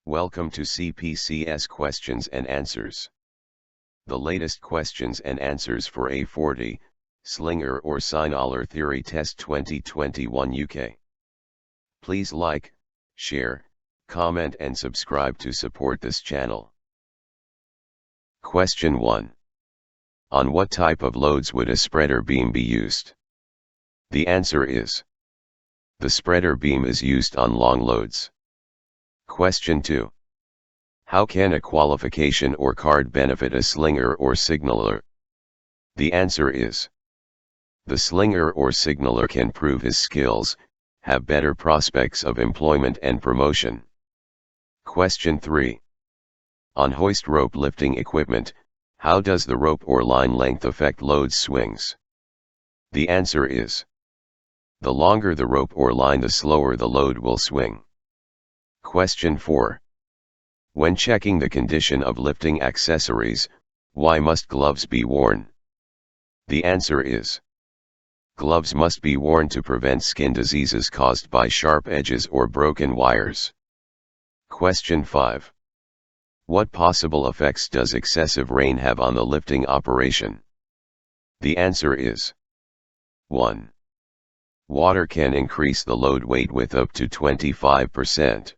Welcome to CPCS Questions and Answers. The latest questions and answers for A40, Slinger or Signaler Theory Test 2021 UK. Please like, share, comment and subscribe to support this channel. Question 1. On what type of loads would a spreader beam be used? The answer is: the spreader beam is used on long loads. Question 2. How can a qualification or card benefit a slinger or signaler? The answer is: the slinger or signaler can prove his skills, have better prospects of employment and promotion. Question 3. On hoist rope lifting equipment, how does the rope or line length affect load swings? The answer is: the longer the rope or line, the slower the load will swing. Question 4. When checking the condition of lifting accessories, why must gloves be worn? The answer is: gloves must be worn to prevent skin diseases caused by sharp edges or broken wires. Question 5. What possible effects does excessive rain have on the lifting operation? The answer is: 1. Water can increase the load weight with up to 25%.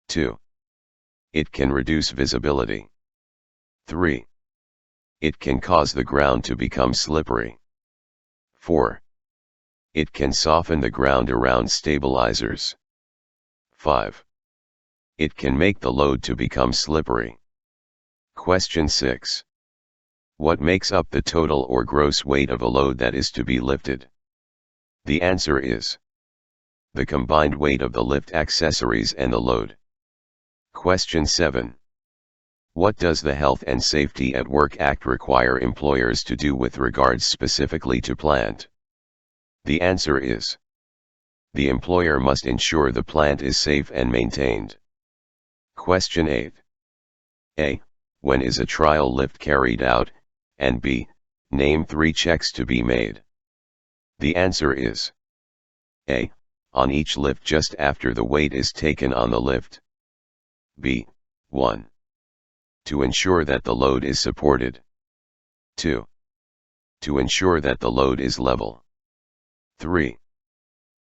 2. It can reduce visibility. 3. It can cause the ground to become slippery. 4. It can soften the ground around stabilizers. 5. It can make the load to become slippery. Question 6. What makes up the total or gross weight of a load that is to be lifted? The answer is: the combined weight of the lift accessories and the load. Question 7. What does the Health and Safety at Work Act require employers to do with regards specifically to plant? The answer is: the employer must ensure the plant is safe and maintained. Question 8. A. When is a trial lift carried out, and B. Name 3 checks to be made. The answer is: A. On each lift just after the weight is taken on the lift. B. 1. To ensure that the load is supported. 2. To ensure that the load is level. 3.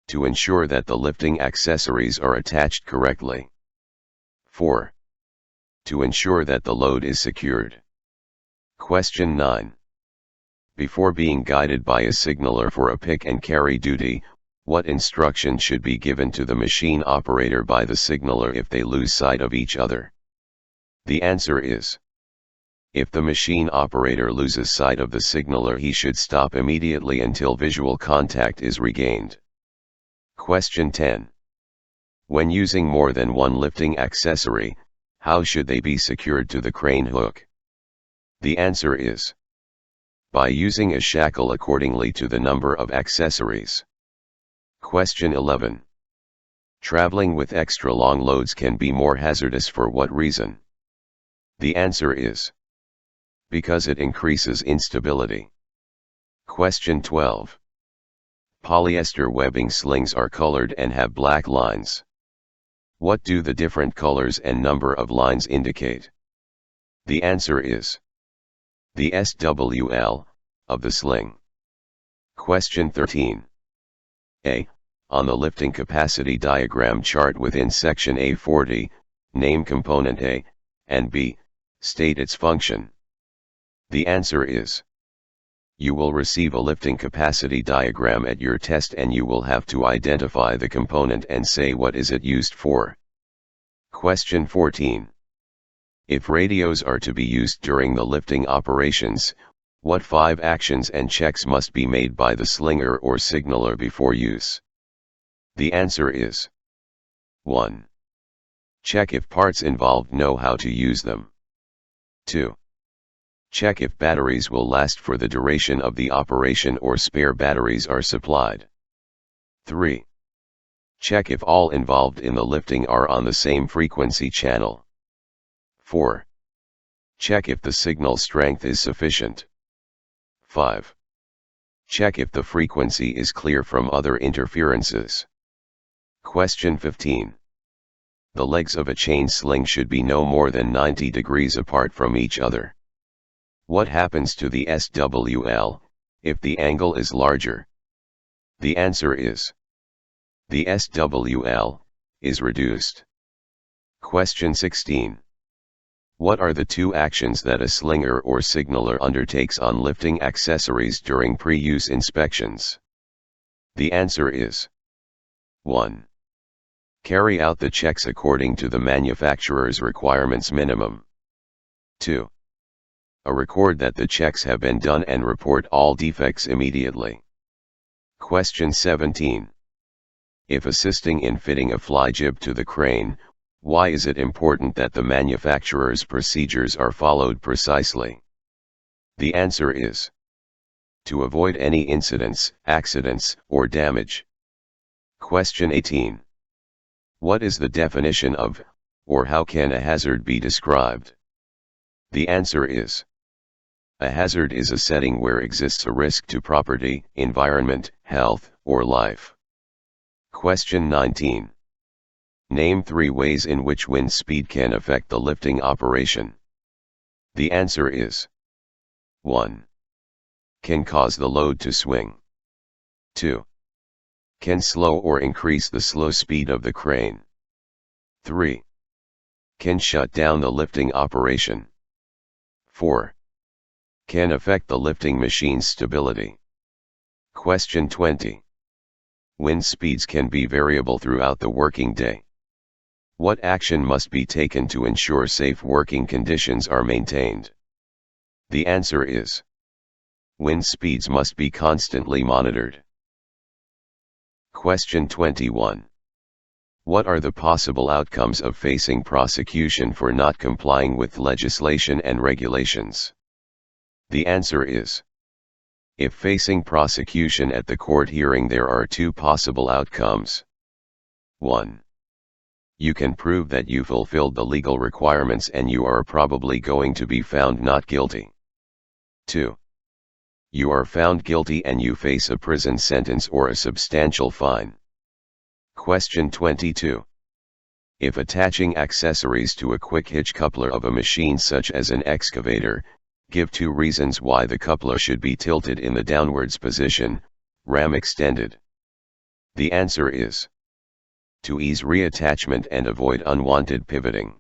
To ensure that the lifting accessories are attached correctly. 4. To ensure that the load is secured. Question 9. Before being guided by a signaler for a pick and carry duty, what instruction should be given to the machine operator by the signaler if they lose sight of each other? The answer is: if the machine operator loses sight of the signaler, he should stop immediately until visual contact is regained. Question 10. When using more than one lifting accessory, how should they be secured to the crane hook? The answer is: by using a shackle accordingly to the number of accessories. Question 11. Traveling with extra long loads can be more hazardous for what reason? The answer is: because it increases instability. Question 12. Polyester webbing slings are colored and have black lines. What do the different colors and number of lines indicate? The answer is: the SWL of the sling. Question 13. A. On the lifting capacity diagram chart within section A40, name component A, and B, state its function. The answer is: you will receive a lifting capacity diagram at your test and you will have to identify the component and say what is it used for. Question 14. If radios are to be used during the lifting operations, what 5 actions and checks must be made by the slinger or signaler before use? The answer is: 1. Check if parts involved know how to use them. 2. Check if batteries will last for the duration of the operation or spare batteries are supplied. 3. Check if all involved in the lifting are on the same frequency channel. 4. Check if the signal strength is sufficient. 5. Check if the frequency is clear from other interferences. Question 15. The legs of a chain sling should be no more than 90 degrees apart from each other. What happens to the SWL if the angle is larger? The answer is: the SWL is reduced. Question 16. What are the two actions that a slinger or signaler undertakes on lifting accessories during pre-use inspections? The answer is: 1. Carry out the checks according to the manufacturer's requirements minimum. 2. Record that the checks have been done and report all defects immediately. Question 17. If assisting in fitting a fly jib to the crane, why is it important that the manufacturer's procedures are followed precisely? The answer is: to avoid any incidents, accidents, or damage. Question 18. What is the definition of, or how can a hazard be described? The answer is: a hazard is a setting where exists a risk to property, environment, health, or life. Question 19. Name 3 ways in which wind speed can affect the lifting operation. The answer is: 1. Can cause the load to swing. 2. Can slow or increase the slow speed of the crane. 3. Can shut down the lifting operation. 4. Can affect the lifting machine's stability. Question 20. Wind speeds can be variable throughout the working day. What action must be taken to ensure safe working conditions are maintained? The answer is: wind speeds must be constantly monitored. Question 21. What are the possible outcomes of facing prosecution for not complying with legislation and regulations? The answer is: if facing prosecution at the court hearing, there are 2 possible outcomes. 1. You can prove that you fulfilled the legal requirements and you are probably going to be found not guilty. 2. You are found guilty and you face a prison sentence or a substantial fine. Question 22. If attaching accessories to a quick hitch coupler of a machine such as an excavator, give 2 reasons why the coupler should be tilted in the downwards position, ram extended. The answer is: to ease reattachment and avoid unwanted pivoting.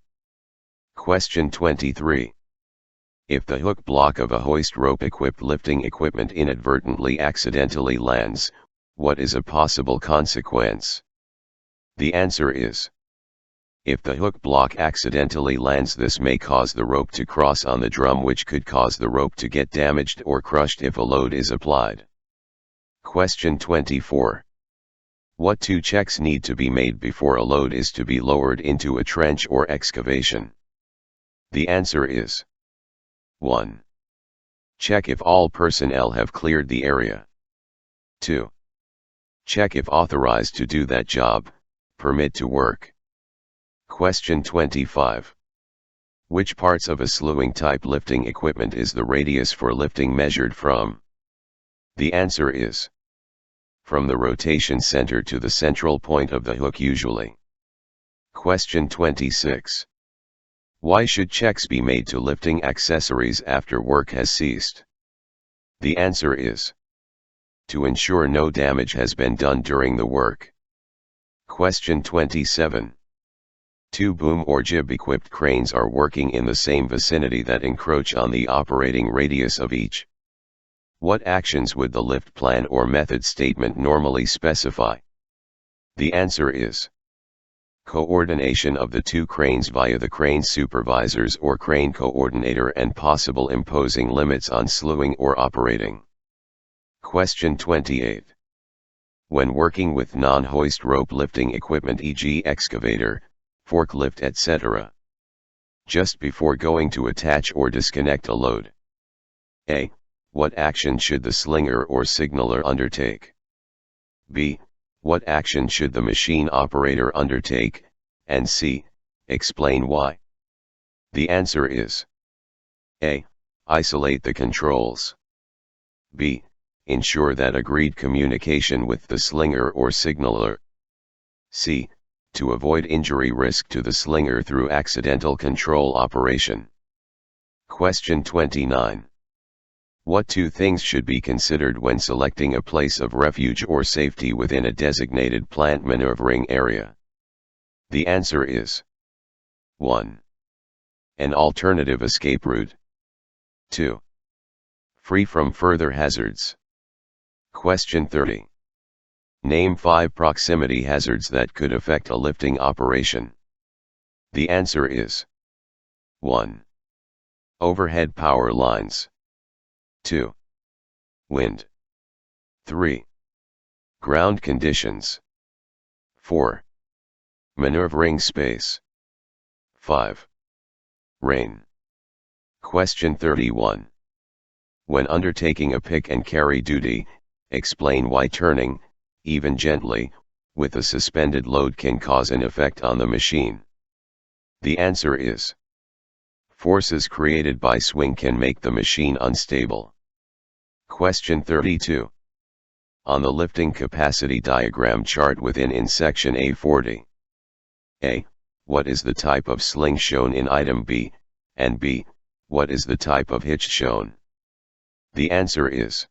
Question 23. If the hook block of a hoist rope equipped lifting equipment inadvertently accidentally lands, what is a possible consequence? The answer is: if the hook block accidentally lands, this may cause the rope to cross on the drum, which could cause the rope to get damaged or crushed if a load is applied. Question 24. What 2 checks need to be made before a load is to be lowered into a trench or excavation? The answer is: 1. Check if all personnel have cleared the area. 2. Check if authorized to do that job, permit to work. Question 25. Which parts of a slewing type lifting equipment is the radius for lifting measured from? The answer is: from the rotation center to the central point of the hook usually. Question 26. Why should checks be made to lifting accessories after work has ceased? The answer is: to ensure no damage has been done during the work. Question 27. 2 boom or jib equipped cranes are working in the same vicinity that encroach on the operating radius of each. What actions would the lift plan or method statement normally specify? The answer is: coordination of the 2 cranes via the crane supervisors or crane coordinator and possible imposing limits on slewing or operating. Question 28. When working with non-hoist rope lifting equipment, e.g. excavator, forklift, etc., just before going to attach or disconnect a load: A. What action should the slinger or signaler undertake? B. What action should the machine operator undertake? And C. Explain why. The answer is: A. Isolate the controls. B. Ensure that agreed communication with the slinger or signaler. C. to avoid injury risk to the slinger through accidental control operation. Question 29. What two things should be considered when selecting a place of refuge or safety within a designated plant maneuvering area? The answer is 1. An alternative escape route. 2. Free from further hazards. Question 30. Name 5 proximity hazards that could affect a lifting operation. The answer is 1. Overhead power lines. 2. Wind. 3. Ground conditions. 4. Maneuvering space. 5. Rain. Question 31. When undertaking a pick and carry duty, explain why turning, even gently, with a suspended load can cause an effect on the machine. The answer is: forces created by swing can make the machine unstable. Question 32. On the lifting capacity diagram chart in section A40. A. What is the type of sling shown in item B, and B. What is the type of hitch shown? The answer is: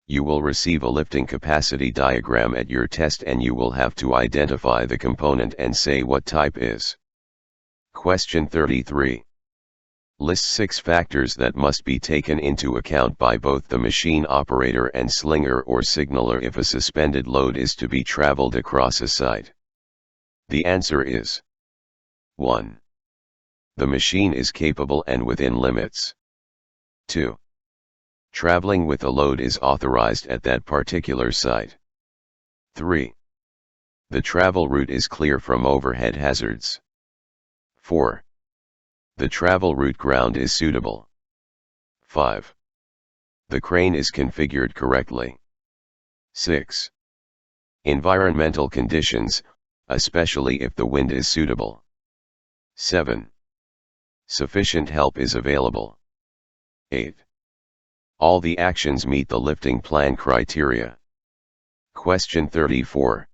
you will receive a lifting capacity diagram at your test and you will have to identify the component and say what type is. Question 33. List 6 factors that must be taken into account by both the machine operator and slinger or signaler if a suspended load is to be traveled across a site. The answer is: 1. The machine is capable and within limits. 2. Traveling with a load is authorized at that particular site. 3. The travel route is clear from overhead hazards. 4. The travel route ground is suitable. 5. The crane is configured correctly. 6. Environmental conditions, especially if the wind is suitable. 7. Sufficient help is available. 8. All the actions meet the lifting plan criteria. Question 34.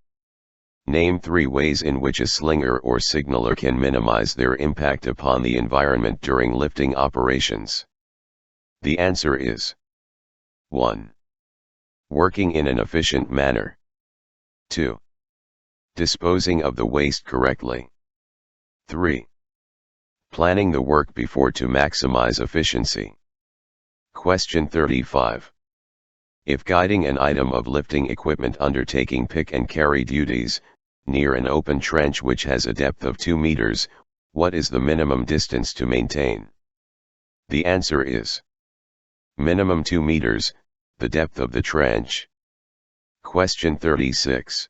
Name 3 ways in which a slinger or signaler can minimize their impact upon the environment during lifting operations. The answer is: 1. Working in an efficient manner. 2. Disposing of the waste correctly. 3. Planning the work before to maximize efficiency. Question 35. If guiding an item of lifting equipment undertaking pick and carry duties, near an open trench which has a depth of 2 meters, what is the minimum distance to maintain? The answer is: minimum 2 meters, the depth of the trench. Question 36.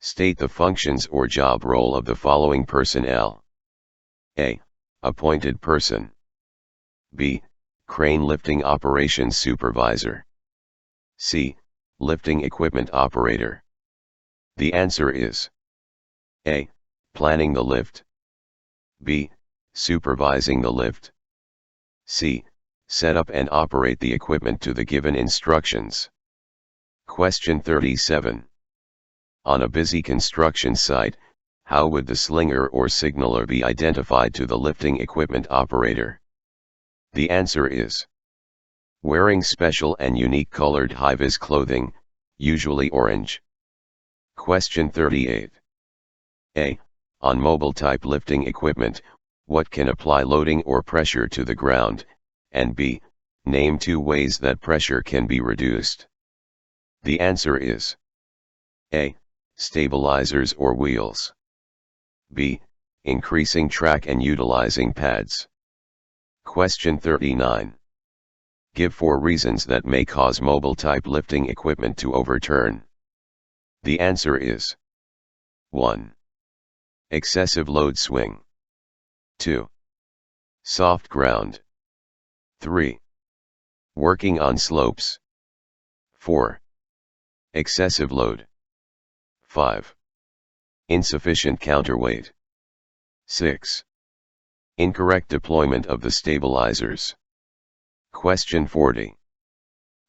State the functions or job role of the following personnel. A. Appointed person. B. Crane lifting operations supervisor. C. Lifting equipment operator. The answer is: A. Planning the lift. B. Supervising the lift. C. Set up and operate the equipment to the given instructions. Question 37. On a busy construction site, how would the slinger or signaler be identified to the lifting equipment operator? The answer is: wearing special and unique colored Hi-Vis clothing, usually orange. Question 38. A. On mobile type lifting equipment, what can apply loading or pressure to the ground, and B. Name 2 ways that pressure can be reduced. The answer is: A. Stabilizers or wheels. B. Increasing track and utilizing pads. Question 39. Give 4 reasons that may cause mobile type lifting equipment to overturn. The answer is: 1. Excessive load swing. 2. Soft ground. 3. Working on slopes. 4. Excessive load. 5. Insufficient counterweight. 6. Incorrect deployment of the stabilizers. Question 40.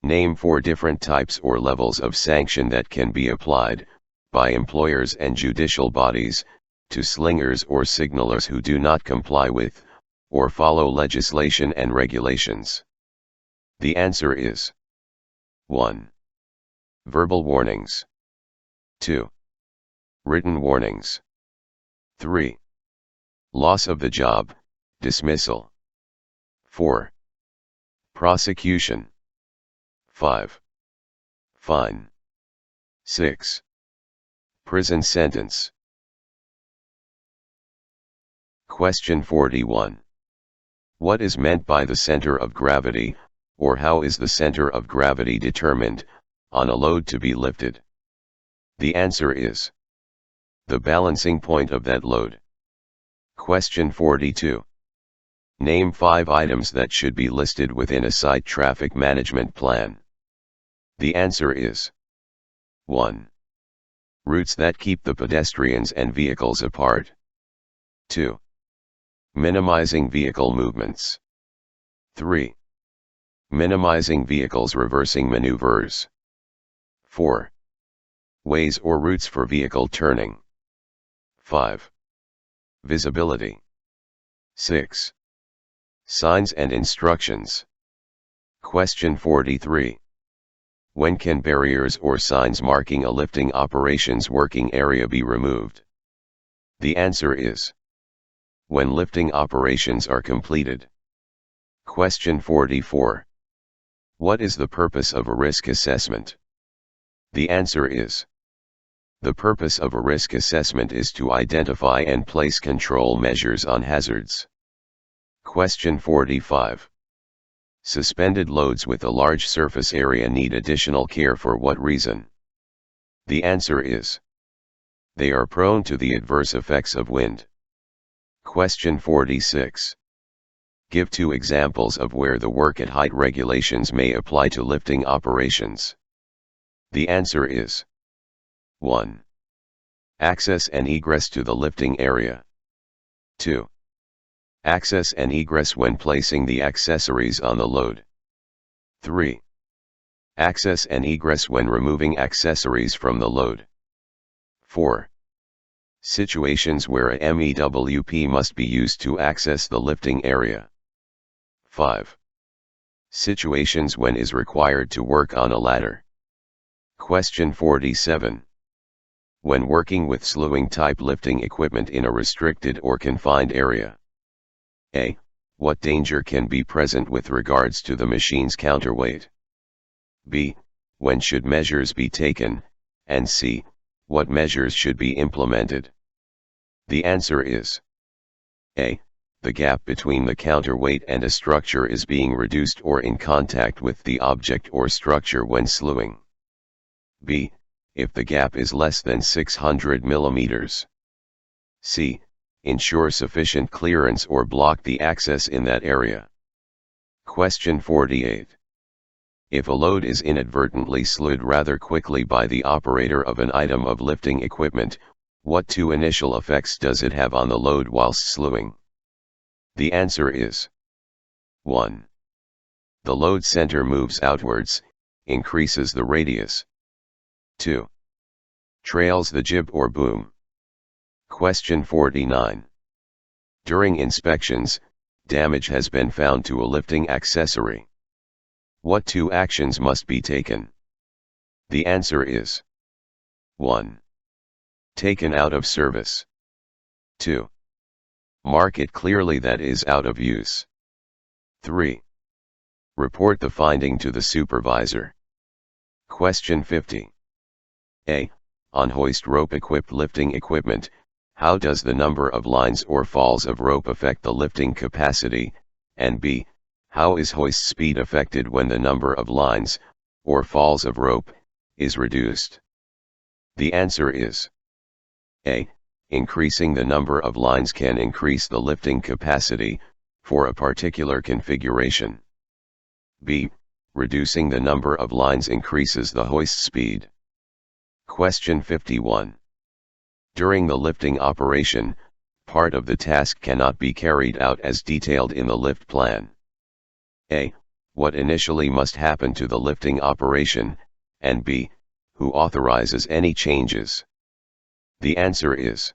Name 4 different types or levels of sanction that can be applied, by employers and judicial bodies, to slingers or signalers who do not comply with, or follow legislation and regulations? The answer is 1. Verbal warnings. 2. Written warnings. 3. Loss of the job, dismissal. 4. Prosecution. 5. Fine. 6. Prison sentence. Question 41. What is meant by the center of gravity, or how is the center of gravity determined, on a load to be lifted? The answer is the balancing point of that load. Question 42. Name 5 items that should be listed within a site traffic management plan. The answer is 1. Routes that keep the pedestrians and vehicles apart. 2. Minimizing vehicle movements. 3. Minimizing vehicles reversing maneuvers. 4. Ways or routes for vehicle turning. 5. Visibility. 6. Signs and instructions. Question 43. When can barriers or signs marking a lifting operations working area be removed? The answer is when lifting operations are completed. Question 44. What is the purpose of a risk assessment? The answer is the purpose of a risk assessment is to identify and place control measures on hazards. Question 45. Suspended loads with a large surface area need additional care for what reason? The answer is they are prone to the adverse effects of wind. Question 46. Give 2 examples of where the work at height regulations may apply to lifting operations. The answer is 1. Access and egress to the lifting area. 2. Access and egress when placing the accessories on the load. 3. Access and egress when removing accessories from the load. 4. Situations where a MEWP must be used to access the lifting area. 5. Situations when is required to work on a ladder. Question 47. When working with slewing type lifting equipment in a restricted or confined area. A. What danger can be present with regards to the machine's counterweight? B. When should measures be taken? And C. What measures should be implemented? The answer is A. The gap between the counterweight and a structure is being reduced or in contact with the object or structure when slewing. B. If the gap is less than 600 millimeters. C. Ensure sufficient clearance or block the access in that area. Question 48. If a load is inadvertently slewed rather quickly by the operator of an item of lifting equipment, what 2 initial effects does it have on the load whilst slewing? The answer is 1. The load center moves outwards, increases the radius. 2. Trails the jib or boom. Question 49. During inspections, damage has been found to a lifting accessory. What 2 actions must be taken? The answer is 1. Taken out of service. 2. Mark it clearly that is out of use. 3. Report the finding to the supervisor. Question 50. A. On hoist rope equipped lifting equipment, how does the number of lines or falls of rope affect the lifting capacity? And B. How is hoist speed affected when the number of lines, or falls of rope, is reduced? The answer is A. Increasing the number of lines can increase the lifting capacity, for a particular configuration. B. Reducing the number of lines increases the hoist speed. Question 51. During the lifting operation, part of the task cannot be carried out as detailed in the lift plan. A. What initially must happen to the lifting operation, and B. Who authorizes any changes? The answer is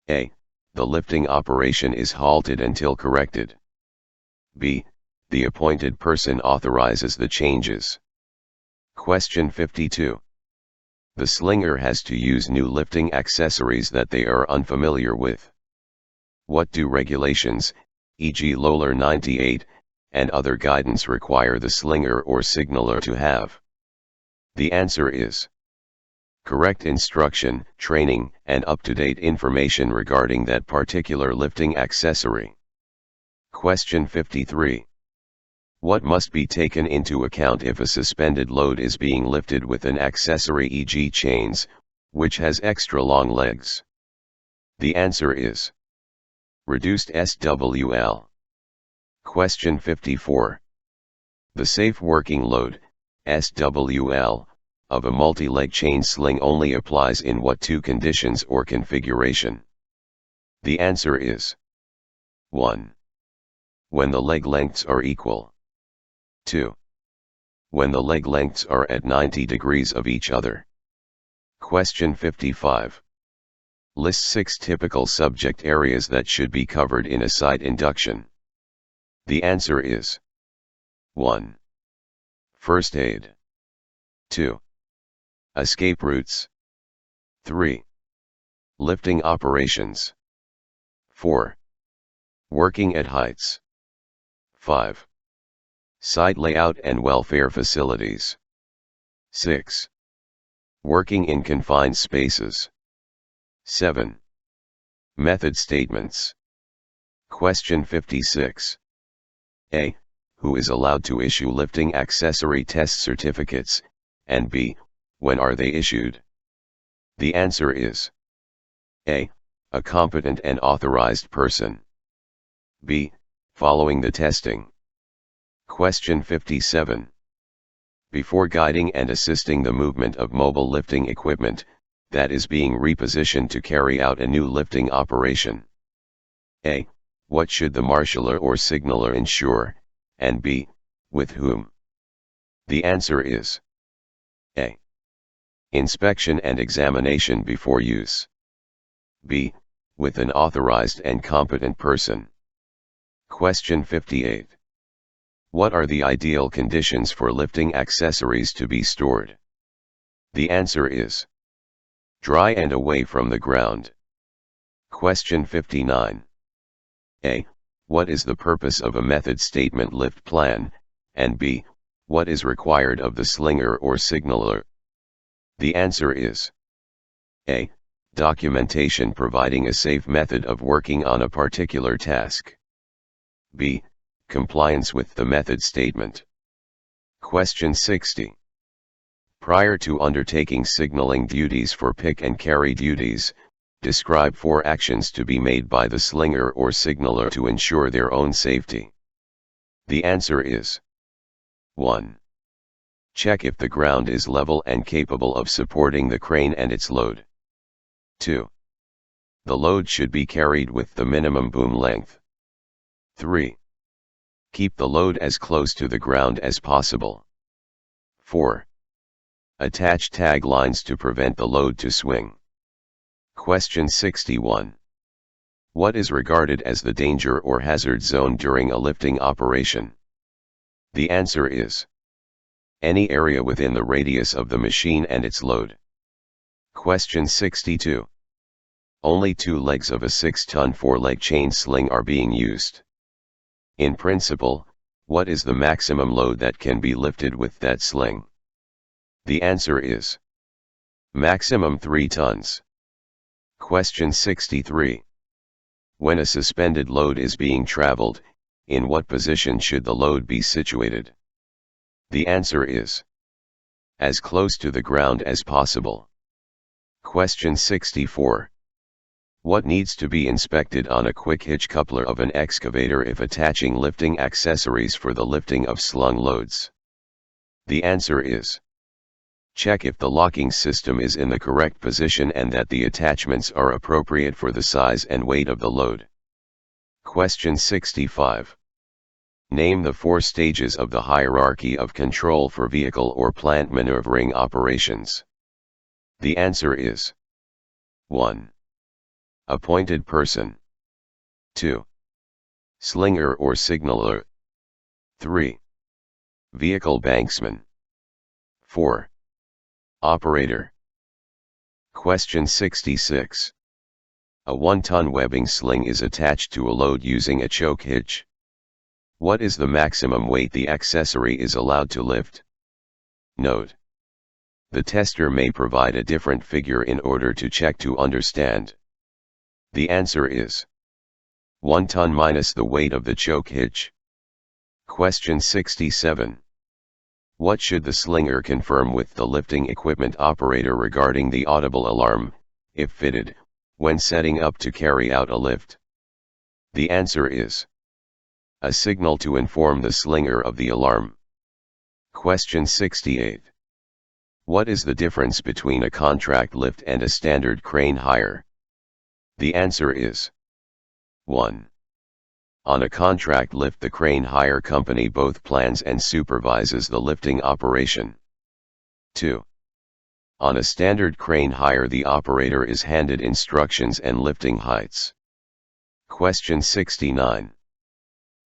A. The lifting operation is halted until corrected. B. The appointed person authorizes the changes. Question 52. The slinger has to use new lifting accessories that they are unfamiliar with. What do regulations, e.g. Lolar 98, and other guidance require the slinger or signaler to have? The answer is correct instruction, training, and up-to-date information regarding that particular lifting accessory. Question 53. What must be taken into account if a suspended load is being lifted with an accessory, e.g. chains, which has extra long legs? The answer is reduced SWL. Question 54. The safe working load, SWL, of a multi-leg chain sling only applies in what two conditions or configuration? The answer is 1. When the leg lengths are equal. 2. When the leg lengths are at 90 degrees of each other. Question 55. List 6 typical subject areas that should be covered in a site induction. The answer is 1. First aid. 2. Escape routes. 3. Lifting operations. 4. Working at heights. 5. Site layout and welfare facilities. 6. Working in confined spaces. 7. Method statements. Question 56. A. Who is allowed to issue lifting accessory test certificates, and B. When are they issued? The answer is A. A competent and authorized person. B. Following the testing. Question 57. Before guiding and assisting the movement of mobile lifting equipment, that is being repositioned to carry out a new lifting operation. A. What should the marshaller or signaler ensure, and B. With whom? The answer is A. Inspection and examination before use. B. With an authorized and competent person. Question 58. What are the ideal conditions for lifting accessories to be stored? The answer is dry and away from the ground. Question 59. A. What is the purpose of a method statement lift plan, and B. What is required of the slinger or signaler? The answer is A. Documentation providing a safe method of working on a particular task. B. Compliance with the method statement. Question 60. Prior to undertaking signaling duties for pick and carry duties, describe 4 actions to be made by the slinger or signaler to ensure their own safety. The answer is 1. Check if the ground is level and capable of supporting the crane and its load. 2. The load should be carried with the minimum boom length. 3. Keep the load as close to the ground as possible. 4. Attach tag lines to prevent the load to swing. Question 61. What is regarded as the danger or hazard zone during a lifting operation? The answer is any area within the radius of the machine and its load. Question 62. Only 2 legs of a 6-ton 4-leg chain sling are being used. In principle, what is the maximum load that can be lifted with that sling? The answer is maximum 3 tons. Question 63. When a suspended load is being traveled, in what position should the load be situated? The answer is as close to the ground as possible. Question 64. What needs to be inspected on a quick hitch coupler of an excavator if attaching lifting accessories for the lifting of slung loads? The answer is check if the locking system is in the correct position and that the attachments are appropriate for the size and weight of the load. Question 65. Name the 4 stages of the hierarchy of control for vehicle or plant maneuvering operations. The answer is 1. Appointed person. 2. Slinger or signaler. 3. Vehicle banksman. 4. Operator. Question 66. A 1-ton webbing sling is attached to a load using a choke hitch. What is the maximum weight the accessory is allowed to lift? Note: the tester may provide a different figure in order to check to understand. The answer is 1 ton minus the weight of the choke hitch. Question 67. What should the slinger confirm with the lifting equipment operator regarding the audible alarm, if fitted, when setting up to carry out a lift? The answer is a signal to inform the slinger of the alarm. Question 68. What is the difference between a contract lift and a standard crane hire? The answer is 1. On a contract lift, the crane hire company both plans and supervises the lifting operation. 2. On a standard crane hire, the operator is handed instructions and lifting heights. Question 69.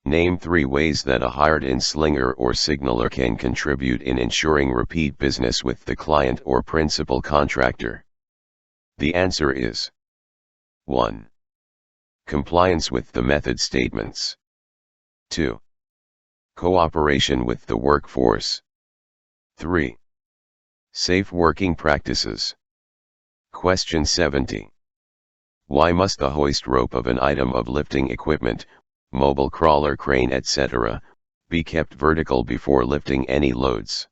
Name 3 ways that a hired-in slinger or signaler can contribute in ensuring repeat business with the client or principal contractor. The answer is 1. Compliance with the method statements. 2. Cooperation with the workforce. 3. Safe working practices. Question 70. Why must the hoist rope of an item of lifting equipment, mobile crawler, crane, etc., be kept vertical before lifting any loads?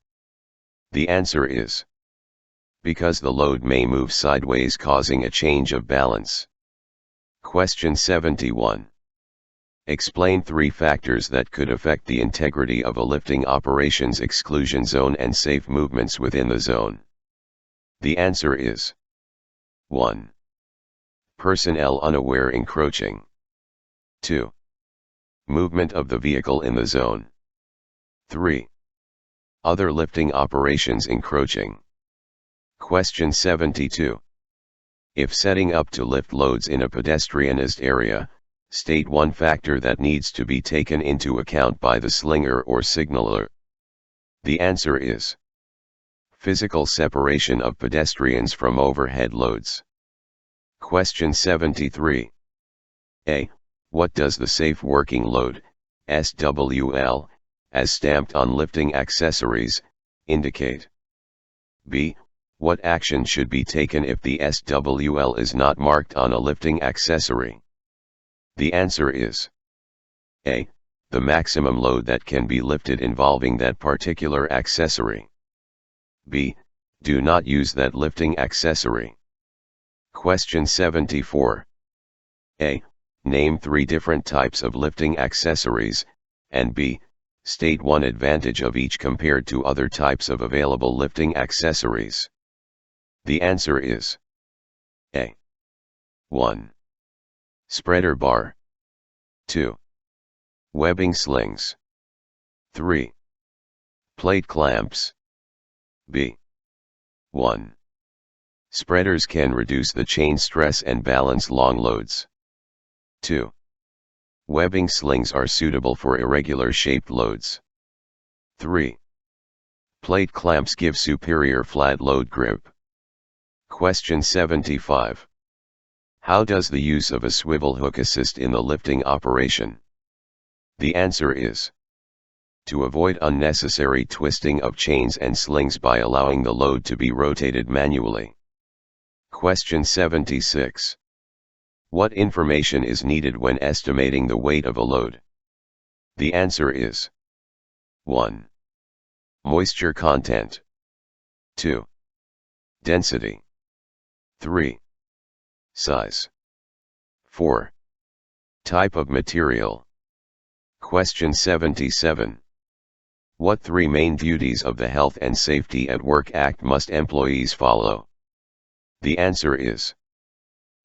The answer is because the load may move sideways, causing a change of balance. Question 71. Explain 3 factors that could affect the integrity of a lifting operations: exclusion zone and safe movements within the zone. The answer is 1. Personnel unaware encroaching. 2. Movement of the vehicle in the zone. 3. Other lifting operations encroaching. Question 72. If setting up to lift loads in a pedestrianized area, state 1 factor that needs to be taken into account by the slinger or signaler. The answer is physical separation of pedestrians from overhead loads. Question 73. A. What does the safe working load, SWL, as stamped on lifting accessories, indicate? B. What action should be taken if the SWL is not marked on a lifting accessory? The answer is A. The maximum load that can be lifted involving that particular accessory. B. Do not use that lifting accessory. Question 74. A. Name 3 different types of lifting accessories, and B. State 1 advantage of each compared to other types of available lifting accessories. The answer is A. 1. Spreader bar. 2. Webbing slings. 3. Plate clamps. B. 1. Spreaders can reduce the chain stress and balance long loads. 2. Webbing slings are suitable for irregular shaped loads. 3. Plate clamps give superior flat load grip. Question 75. How does the use of a swivel hook assist in the lifting operation? The answer is to avoid unnecessary twisting of chains and slings by allowing the load to be rotated manually. Question 76. What information is needed when estimating the weight of a load? The answer is 1. Moisture content. 2. Density. 3. Size. 4. Type of material. Question 77. What 3 main duties of the Health and Safety at Work Act must employees follow? The answer is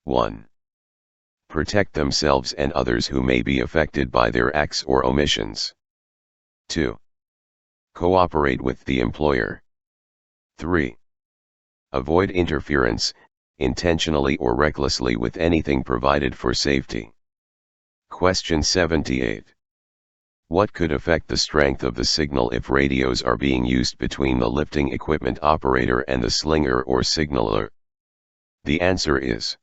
1. Protect themselves and others who may be affected by their acts or omissions. 2. Cooperate with the employer. 3. Avoid interference, intentionally or recklessly with anything provided for safety. Question 78. What could affect the strength of the signal if radios are being used between the lifting equipment operator and the slinger or signaler? The answer is: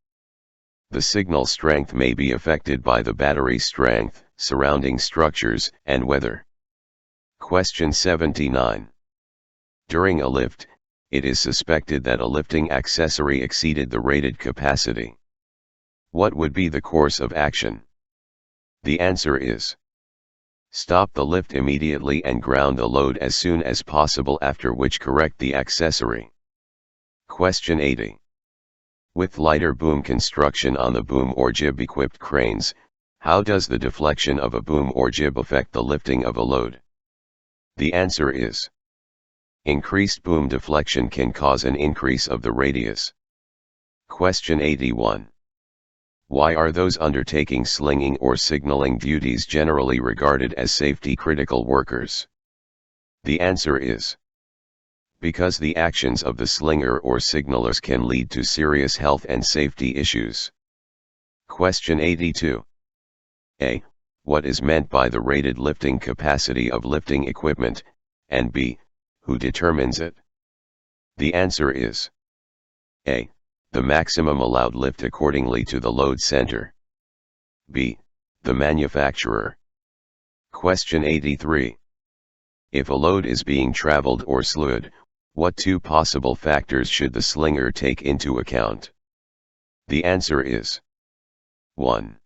the signal strength may be affected by the battery strength, surrounding structures, and weather. Question 79. During a lift, it is suspected that a lifting accessory exceeded the rated capacity. What would be the course of action? The answer is: stop the lift immediately and ground the load as soon as possible, after which correct the accessory. Question 80. With lighter boom construction on the boom or jib equipped cranes, how does the deflection of a boom or jib affect the lifting of a load? The answer is: increased boom deflection can cause an increase of the radius. Question 81. Why are those undertaking slinging or signaling duties generally regarded as safety critical workers? The answer is: because the actions of the slinger or signalers can lead to serious health and safety issues. Question 82. A. What is meant by the rated lifting capacity of lifting equipment, and B. Who determines it? The answer is: A. The maximum allowed lift accordingly to the load center. B. The manufacturer. Question 83. If a load is being traveled or slewed, what two possible factors should the slinger take into account? The answer is: 1.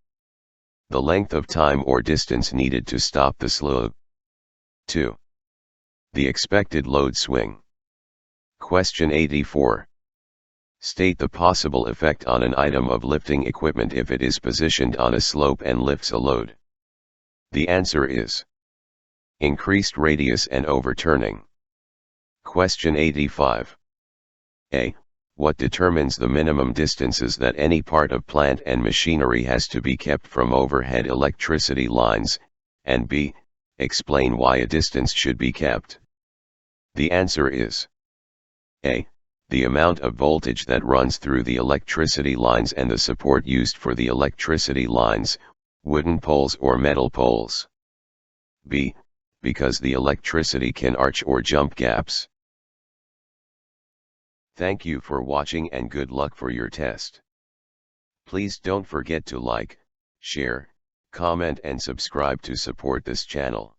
The length of time or distance needed to stop the slew. 2. The expected load swing. Question 84. State the possible effect on an item of lifting equipment if it is positioned on a slope and lifts a load. The answer is: increased radius and overturning. Question 85. A. What determines the minimum distances that any part of plant and machinery has to be kept from overhead electricity lines, and B. Explain why a distance should be kept. The answer is: A. The amount of voltage that runs through the electricity lines and the support used for the electricity lines, wooden poles or metal poles. B. Because the electricity can arch or jump gaps. Thank you for watching and good luck for your test. Please don't forget to like, share, comment and subscribe to support this channel.